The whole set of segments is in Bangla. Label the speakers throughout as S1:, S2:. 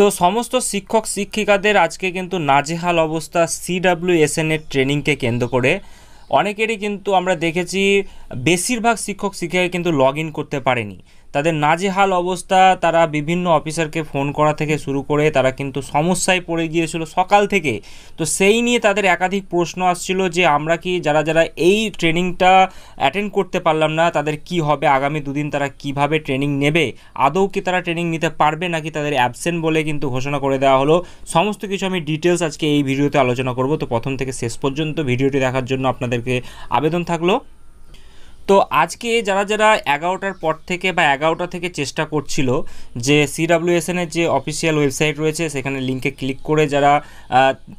S1: তো সমস্ত শিক্ষক শিক্ষিকাদের আজকে কিন্তু নাজেহাল অবস্থা CWSN এর ট্রেনিংকে কেন্দ্র করে। অনেকেরই কিন্তু আমরা দেখেছি বেশিরভাগ শিক্ষক শিক্ষিকা কিন্তু লগ ইন করতে পারেনি। তাদের নাজেহাল অবস্থা, তারা বিভিন্ন অফিসারকে ফোন করা থেকে শুরু করে তারা কিন্তু সমস্যায় পড়ে গিয়েছিল সকাল থেকে। তো সেই নিয়ে তাদের একাধিক প্রশ্ন আসছিল যে আমরা কি যারা যারা এই ট্রেনিংটা অ্যাটেন্ড করতে পারলাম না তাদের কি হবে, আগামী দুদিন তারা কিভাবে ট্রেনিং নেবে, আদৌ কি তারা ট্রেনিং নিতে পারবে নাকি তাদের অ্যাবসেন্ট বলে কিন্তু ঘোষণা করে দেওয়া হলো। সমস্ত কিছু আমি ডিটেলস আজকে এই ভিডিওতে আলোচনা করব। তো প্রথম থেকে শেষ পর্যন্ত ভিডিওটি দেখার জন্য আপনাদেরকে আবেদন থাকলো। তো আজকে যারা যারা 11টার পর থেকে বা 11টা থেকে চেষ্টা করছিল যে CWSN এর যে অফিসিয়াল ওয়েবসাইট রয়েছে সেখানে লিঙ্কে ক্লিক করে যারা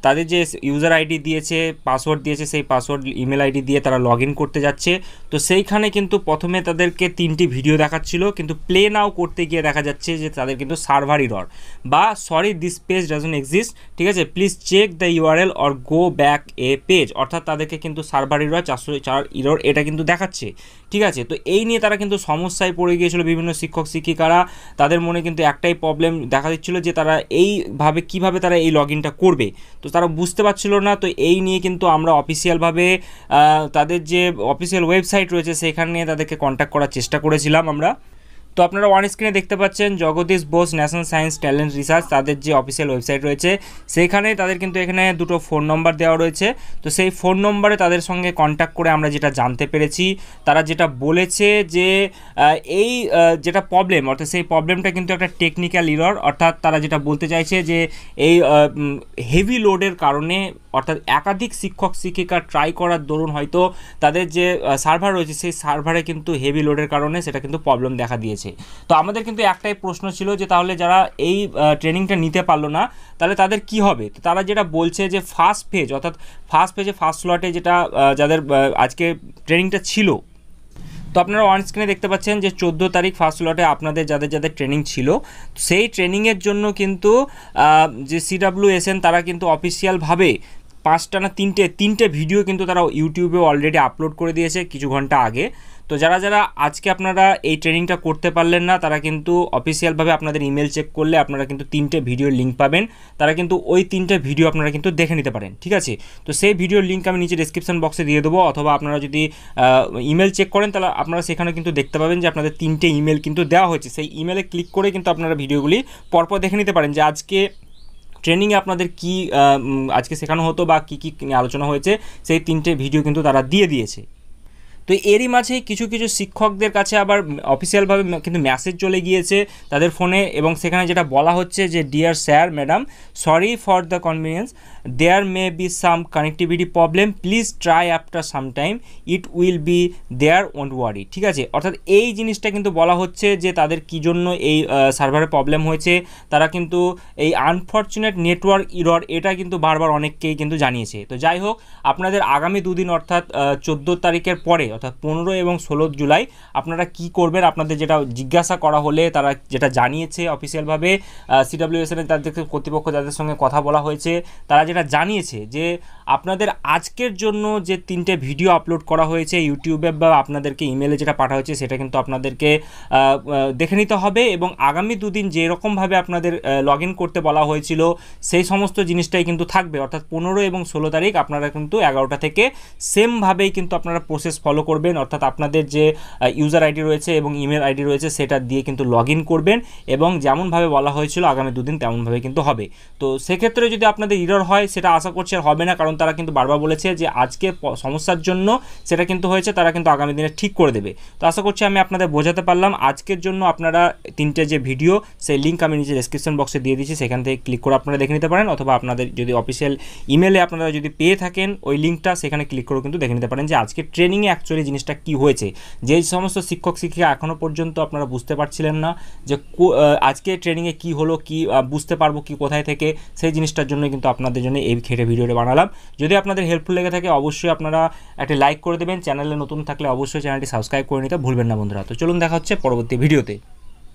S1: তাদের যে ইউজার আইডি দিয়েছে, পাসওয়ার্ড দিয়েছে, সেই পাসওয়ার্ড ইমেল আইডি দিয়ে তারা লগ ইন করতে যাচ্ছে। তো সেইখানে কিন্তু প্রথমে তাদেরকে 3টি ভিডিও দেখাচ্ছিল, কিন্তু প্লে নাও করতে গিয়ে দেখা যাচ্ছে যে তাদের কিন্তু সার্ভার ইরর বা sorry this page doesn't exist, ঠিক আছে, please check the URL or go back a page, অর্থাৎ তাদেরকে কিন্তু সার্ভার ইরর 404 ইরর এটা কিন্তু দেখাচ্ছে, ঠিক আছে। তো এই নিয়ে তারা কিন্তু সমস্যায় পড়ে গিয়েছিল বিভিন্ন শিক্ষক শিক্ষিকারা। তাদের মনে কিন্তু একটাই প্রবলেম দেখা দিচ্ছিল যে তারা এইভাবে কিভাবে তারা এই লগ ইনটা করবে, তো তারা বুঝতে পারছিল না। তো এই নিয়ে কিন্তু আমরা অফিসিয়ালভাবে তাদের যে অফিসিয়াল ওয়েবসাইট রয়েছে সেখানে তাদেরকে কন্ট্যাক্ট করার চেষ্টা করেছিলাম আমরা। তো আপনারা অন স্ক্রিনে দেখতে পাচ্ছেন Jagadish Bose national science talent research, তাদের যে অফিসিয়াল ওয়েবসাইট রয়েছে সেইখানে তাদের কিন্তু এখানে দুটো ফোন নম্বর দেওয়া রয়েছে। তো সেই ফোন নম্বরে তাদের সঙ্গে কন্ট্যাক্ট করে আমরা যেটা জানতে পেরেছি, তারা যেটা বলেছে যে এই যেটা প্রবলেম, অর্থাৎ সেই প্রবলেমটা কিন্তু একটা টেকনিক্যাল ইরর, অর্থাৎ তারা যেটা বলতে চাইছে যে এই হেভি লোডের কারণে, অর্থাৎ একাধিক শিক্ষক শিক্ষিকা ট্রাই করার দরুন হয়তো তাদের যে সার্ভার রয়েছে সেই সার্ভারে কিন্তু হেভি লোডের কারণে সেটা কিন্তু প্রবলেম দেখা দিয়েছে। তো আমাদের কিন্তু একটাই প্রশ্ন ছিল যে তাহলে যারা এই ট্রেনিংটা নিতে পারলো না তাহলে তাদের কি হবে। তো তারা যেটা বলছে যে ফার্স্ট ফেজ, অর্থাৎ ফার্স্ট ফেজে ফার্স্ট স্লটে যেটা যাদের আজকে ট্রেনিংটা ছিল, তো আপনারা অন স্ক্রিনে দেখতে পাচ্ছেন যে 14 তারিখ ফার্স্ট স্লটে আপনাদের যাদের যাদের ট্রেনিং ছিল সেই ট্রেনিংয়ের জন্য কিন্তু যে CWSN তারা কিন্তু অফিসিয়ালভাবে 5টা না 3টে ভিডিও কিন্তু তারা ইউটিউবে অলরেডি আপলোড করে দিয়েছে কিছু ঘন্টা আগে। তো যারা যারা আজকে আপনারা এই ট্রেনিংটা করতে পারলেন না তারা কিন্তু অফিসিয়ালভাবে আপনাদের ইমেল চেক করলে আপনারা কিন্তু 3টে ভিডিওর লিঙ্ক পাবেন, তারা কিন্তু ওই 3টে ভিডিও আপনারা কিন্তু দেখে নিতে পারেন, ঠিক আছে। তো সেই ভিডিওর লিঙ্ক আমি নিচে ডেসক্রিপশন বক্সে দিয়ে দেবো, অথবা আপনারা যদি ইমেল চেক করেন তাহলে আপনারা সেখানে কিন্তু দেখতে পাবেন যে আপনাদের 3টে ইমেল কিন্তু দেওয়া হয়েছে। সেই ইমেলে ক্লিক করে কিন্তু আপনারা ভিডিওগুলি পরপর দেখে নিতে পারেন যে আজকে ট্রেনিংয়ে আপনাদের কি আজকে শেখানো হতো বা কী কী আলোচনা হয়েছে, সেই 3টে ভিডিও কিন্তু তারা দিয়ে দিয়েছে। তো এরই মাঝে কিছু কিছু শিক্ষকদের কাছে আবার অফিসিয়ালভাবে কিন্তু মেসেজ চলে গিয়েছে তাদের ফোনে, এবং সেখানে যেটা বলা হচ্ছে যে dear sir madam, sorry for the convenience, there may be some connectivity problem, please try after some time, it will be there won't worry, ঠিক আছে। অর্থাৎ এই জিনিসটা কিন্তু বলা হচ্ছে যে তাদের কী জন্য এই সার্ভারে প্রবলেম হয়েছে। তারা কিন্তু এই আনফর্চুনেট নেটওয়ার্ক ইরর এটা কিন্তু বারবার অনেককেই কিন্তু জানিয়েছে। তো যাই হোক, আপনাদের আগামী দুদিন অর্থাৎ 14 তারিখের পরে অর্থাৎ 15 এবং 16 জুলাই আপনারা কি করবেন, আপনাদের যেটা জিজ্ঞাসা করা হলে তারা যেটা জানিয়েছে অফিসিয়ালভাবে CWSN এর তাদের কর্তৃপক্ষ যাদের সঙ্গে কথা বলা হয়েছে তারা যেটা জানিয়েছে যে আপনাদের আজকের জন্য যে 3টে ভিডিও আপলোড করা হয়েছে ইউটিউবে বা আপনাদেরকে ইমেলে যেটা পাঠা হয়েছে সেটা কিন্তু আপনাদেরকে দেখে নিতে হবে, এবং আগামী দুদিন যেরকমভাবে আপনাদের লগ ইন করতে বলা হয়েছিল সেই সমস্ত জিনিসটাই কিন্তু থাকবে। অর্থাৎ 15 এবং 16 তারিখ আপনারা কিন্তু 11টা থেকে সেমভাবেই কিন্তু আপনারা প্রসেস ফলো করবেন, অর্থাৎ আপনাদের যে ইউজার আইডি রয়েছে এবং ইমেল আইডি রয়েছে সেটা দিয়ে কিন্তু লগ ইন করবেন, এবং যেমনভাবে বলা হয়েছিল আগামী দুদিন তেমনভাবে কিন্তু হবে। তো সেক্ষেত্রে যদি আপনাদের ইরর হয় সেটা আশা করছি আর হবে না, কারণ তারা কিন্তু বারবার বলেছে যে আজকে সমস্যার জন্য সেটা কিন্তু হয়েছে, তারা কিন্তু আগামী দিনে ঠিক করে দেবে। তো আশা করছি আমি আপনাদের বোঝাতে পারলাম। আজকের জন্য আপনারা 3টে যে ভিডিও সেই লিঙ্ক আমি নিচে ডেসক্রিপশন বক্সে দিয়ে দিচ্ছি, সেখান থেকে ক্লিক করে আপনারা দেখে নিতে পারেন, অথবা আপনাদের যদি অফিসিয়াল ইমেলে আপনারা যদি পেয়ে থাকেন ওই লিঙ্কটা সেখানে ক্লিক করে কিন্তু দেখে নিতে পারেন যে আজকে ট্রেনিংয়ে অ্যাকচুয়ালি জিনিসটা কী হয়েছে। যে সমস্ত শিক্ষক শিক্ষিকা এখনও পর্যন্ত আপনারা বুঝতে পারছিলেন না যে আজকে ট্রেনিংয়ে কী হলো, কি বুঝতে পারবো কি কোথায় থেকে, সেই জিনিসটার জন্য কিন্তু আপনাদের জন্য এই খেটে ভিডিওটা বানালাম। যদি আপনাদের হেল্পফুল লেগে থাকে অবশ্যই আপনারা একটা লাইক করে দেবেন, চ্যানেলে নতুন থাকলে অবশ্যই চ্যানেলটি সাবস্ক্রাইব করে নিতে ভুলবেন না বন্ধুরা। তো চলুন দেখা হচ্ছে পরবর্তী ভিডিওতে।